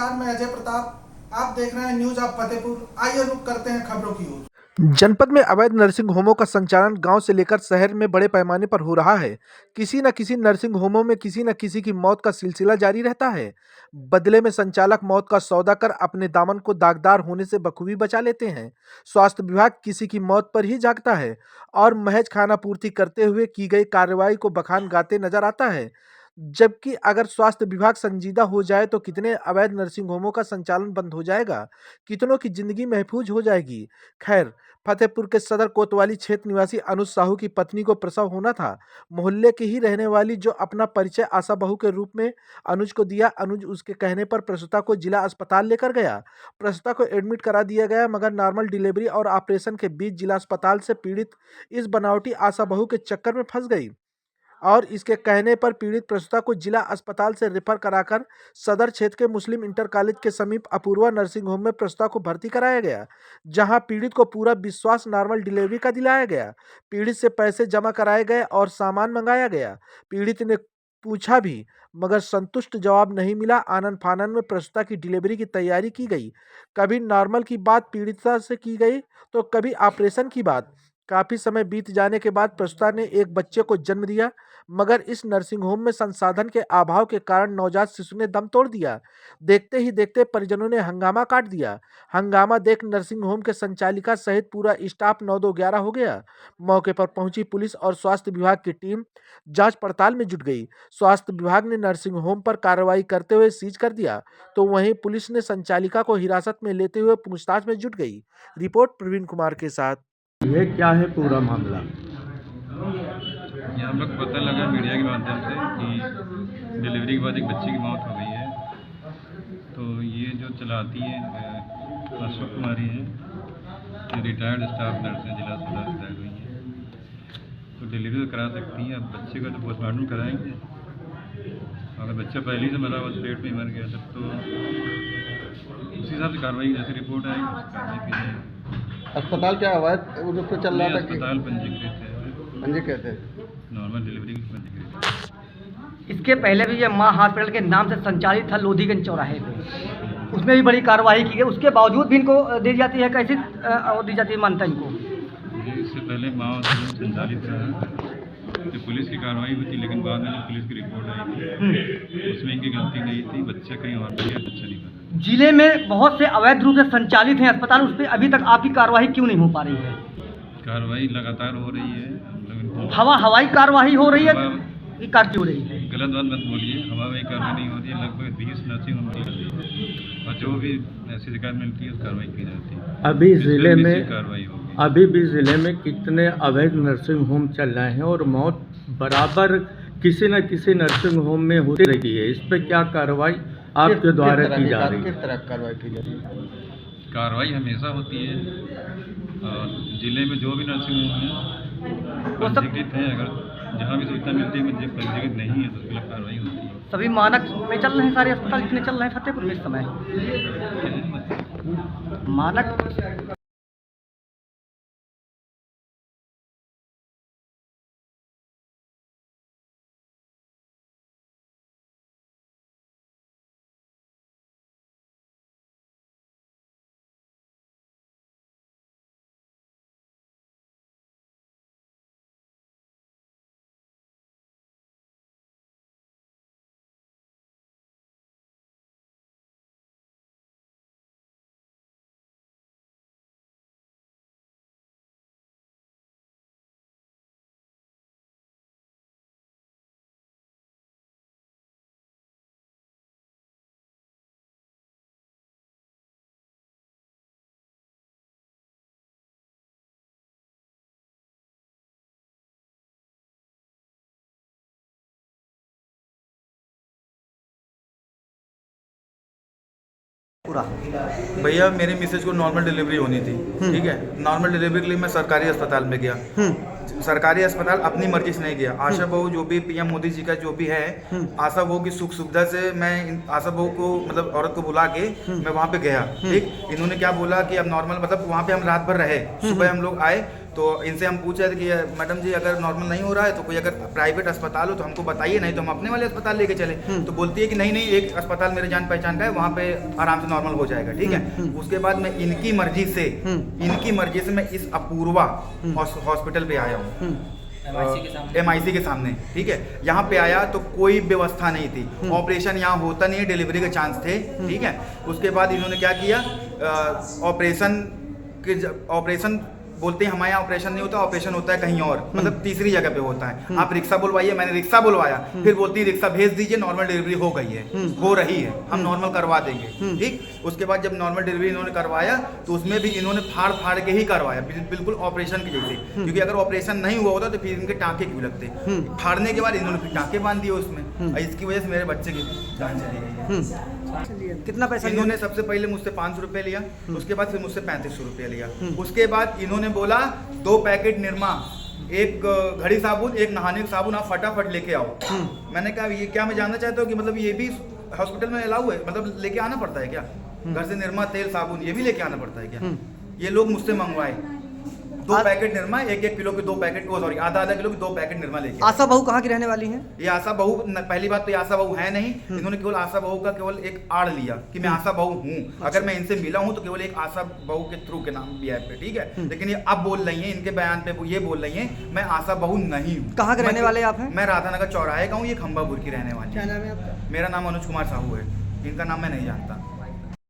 नमस्कार, मैं अजय प्रताप। आप देख रहे हैं न्यूज ऑफ फतेहपुर। आइए रुक करते हैं खबरों की ओर। जनपद में अवैध नर्सिंग होमों का संचालन गांव से लेकर शहर में बड़े पैमाने पर हो रहा है। किसी न किसी नर्सिंग होमों में किसी न किसी की मौत का सिलसिला जारी रहता है। बदले में संचालक मौत का सौदा कर अपने दामन को दागदार होने से बखूबी बचा लेते हैं। स्वास्थ्य विभाग किसी की मौत पर ही जागता है और महज खाना पूर्ति करते हुए की गई कार्रवाई को बखान गाते नजर आता है। जबकि अगर स्वास्थ्य विभाग संजीदा हो जाए तो कितने अवैध नर्सिंग होमों का संचालन बंद हो जाएगा, कितनों की जिंदगी महफूज हो जाएगी। खैर, फतेहपुर के सदर कोतवाली क्षेत्र निवासी अनुज साहू की पत्नी को प्रसव होना था। मोहल्ले की ही रहने वाली जो अपना परिचय आशा बहू के रूप में अनुज को दिया, अनुज उसके कहने पर प्रसूता को जिला अस्पताल लेकर गया। प्रसूता को एडमिट करा दिया गया, मगर नॉर्मल डिलीवरी और ऑपरेशन के बीच जिला अस्पताल से पीड़ित इस बनावटी आशा बहू के चक्कर में फंस गई और इसके कहने पर पीड़ित प्रसूता को जिला अस्पताल से रेफर कराकर सदर क्षेत्र के मुस्लिम इंटर कॉलेज के समीप अपूर्वा नर्सिंग होम में प्रसूता को भर्ती कराया गया, जहां पीड़ित को पूरा विश्वास नॉर्मल डिलीवरी का दिलाया गया। पीड़ित से पैसे जमा कराए गए और सामान मंगाया गया। पीड़ित ने पूछा भी, मगर संतुष्ट जवाब नहीं मिला। आनन फानन में प्रसूता की डिलीवरी की तैयारी की गई। कभी नॉर्मल की बात पीड़िता से की गई तो कभी ऑपरेशन की बात। काफी समय बीत जाने के बाद प्रसूता ने एक बच्चे को जन्म दिया, मगर इस नर्सिंग होम में संसाधन के अभाव के कारण नवजात शिशु ने दम तोड़ दिया। देखते ही देखते परिजनों ने हंगामा काट दिया। हंगामा देख नर्सिंग होम के संचालिका सहित पूरा स्टाफ 9-2-11 हो गया। मौके पर पहुंची पुलिस और स्वास्थ्य विभाग की टीम जांच पड़ताल में जुट गई। स्वास्थ्य विभाग ने नर्सिंग होम पर कार्रवाई करते हुए सीज कर दिया, तो वहीं पुलिस ने संचालिका को हिरासत में लेते हुए पूछताछ में जुट गई। रिपोर्ट प्रवीण कुमार के साथ। ये क्या है पूरा मामला? यहाँ पर पता लगा मीडिया के माध्यम से कि डिलीवरी के बाद एक बच्चे की मौत हो गई है। तो ये जो चलाती है अशोक कुमारी है, ये रिटायर्ड स्टाफ नर्स है, जिला अस्पताल रिटायर्ड हुई है। तो डिलीवरी तो करा सकती हैं। अब बच्चे का तो पोस्टमार्टम कराएंगे। अगर बच्चा पहले से मरा हुआ पेट में मर गया तब तो उसी हिसाब से कार्रवाई, जैसे रिपोर्ट आएगी उस कार्रवाई की जाएगी। अस्पताल क्या अवैध रूप से चल रहा था? अस्पताल पंजीकृत है, पंजीकृत है, नॉर्मल डिलीवरी की पंजीकृत है। इसके पहले भी ये माँ हॉस्पिटल के नाम से संचालित था लोधीगंज चौराहे पे, उसमें भी बड़ी कार्रवाई की गई। उसके बावजूद भी इनको दी जाती है, कैसी दी जाती है मानता इनको? इससे पहले माँ संचालित रहा तो पुलिस की कार्रवाई हुई थी, लेकिन बाद में जब पुलिस की रिपोर्ट आई थी उसमें इनकी गलती नहीं थी। बच्चा कहीं और गया, बच्चा नहीं बना। जिले में बहुत से अवैध रूप से संचालित हैं अस्पताल, उस पर अभी तक आपकी कार्रवाई क्यों नहीं हो पा रही है? कार्रवाई लगातार हो रही है। हम लोग इनको हवाई कार्रवाई हो रही है, ये कार्य हो रही है। गलत बात मत बोलिए, हवाई कार्रवाई नहीं हो रही है। लगभग 20 नर्सिंग होम की और जो भी ऐसी शिकायत मिलती है उस कार्रवाई की जाती है। अभी जिले में कार्रवाई होगी। अभी भी जिले में कितने अवैध नर्सिंग होम चल रहे हैं और मौत बराबर किसी न किसी नर्सिंग होम में होती रही है? इस पर क्या कार्रवाई आपके द्वारा की जा रही है? किस तरह कार्रवाई की जा रही है? कार्रवाई हमेशा होती है। जिले में जो भी नर्सिंग होम है पंजीकृत है। अगर जहाँ भी सूचना मिलती है मुझे पंजीकृत नहीं है तो उसके खिलाफ कार्रवाई होती है। सभी मानक में चल रहे हैं सारे अस्पताल जितने चल रहे हैं फतेहपुर में इस समय मानक। भैया मेरी मिसेज को नॉर्मल डिलीवरी होनी थी, ठीक है। नॉर्मल डिलीवरी के लिए मैं सरकारी अस्पताल में गया। सरकारी अस्पताल अपनी मर्जी से नहीं गया। आशा बहू जो भी पीएम मोदी जी का जो भी है, आशा बहू की सुख सुविधा से मैं आशा बहू को मतलब औरत को बुला के मैं वहाँ पे गया, ठीक। इन्होंने क्या बोला कि अब नॉर्मल मतलब वहाँ पे हम रात भर रहे। सुबह हम लोग आए तो इनसे हम पूछे थे कि मैडम जी अगर नॉर्मल नहीं हो रहा है तो कोई अगर प्राइवेट अस्पताल हो तो हमको बताइए, नहीं तो हम अपने वाले अस्पताल लेके चले। तो बोलती है कि नहीं नहीं, एक अस्पताल मेरे जान पहचान का है, वहाँ पे आराम से नॉर्मल हो जाएगा, ठीक है। उसके बाद मैं इनकी मर्जी से मैं इस अपूर्वा हॉस्पिटल पे आया हूँ, MIC के सामने, ठीक है। यहाँ पे आया तो कोई व्यवस्था नहीं थी, ऑपरेशन यहाँ होता नहीं है, डिलीवरी के चांस थे, ठीक है। उसके बाद इन्होंने क्या किया, ऑपरेशन बोलते हैं हमारे यहाँ ऑपरेशन नहीं होता, ऑपरेशन होता है कहीं और, मतलब तीसरी जगह पे होता है। आप रिक्शा बुलवाइए, मैंने रिक्शा बुलवाया, फिर बोलती है रिक्शा भेज दीजिए, नॉर्मल डिलीवरी हो गई है, हो रही है, हम नॉर्मल करवा देंगे, ठीक। उसके बाद जब नॉर्मल डिलीवरी इन्होंने करवाया तो उसमें भी इन्होंने फाड़ के ही करवाया, बिल्कुल ऑपरेशन की जैसे, क्योंकि अगर ऑपरेशन नहीं हुआ होता तो फिर इनके टाँके क्यों लगते। फाड़ने के बाद इन्होंने फिर टाँके बांध दिए उसमें, इसकी वजह से मेरे बच्चे की जान चली गई है। कितना पैसा इन्होंने सबसे पहले मुझसे 500 रुपये लिया, उसके बाद फिर मुझसे 3500 रुपये लिया। उसके बाद इन्होंने बोला 2 पैकेट निरमा, एक घड़ी साबुन, एक नहाने का साबुन, आप फटाफट लेके आओ। मैंने कहा ये क्या मैं जानना चाहता हूँ कि मतलब ये भी हॉस्पिटल में अलाउ है, मतलब लेके आना पड़ता है क्या? घर से निरमा, तेल, साबुन ये भी लेके आना पड़ता है क्या? ये लोग मुझसे मंगवाए 2 पैकेट निरमा, 1-1 किलो के 2 पैकेट, आधा किलो के 2 पैकेट निरमा लेके। आशा बहू कहाँ की रहने वाली हैं? ये आशा बहू, पहली बात तो ये आशा बहू है नहीं, इन्होंने केवल आशा बहू का केवल एक आड़ लिया कि मैं आशा बहू हूँ। अगर मैं इनसे मिला हूँ तो केवल एक आशा बहू के थ्रू के नाम भी पे, ठीक है। लेकिन ये अब बोल रही है, इनके बयान पे ये बोल रही है मैं आशा बहू नहीं हूँ। कहाँ के रहने वाले आप हैं? मैं राधानगर चौराहे का हूँ, ये खंबापुर की रहने वाली। क्या नाम है आपका? मेरा नाम अनुज कुमार साहू है, इनका नाम मैं नहीं जानता।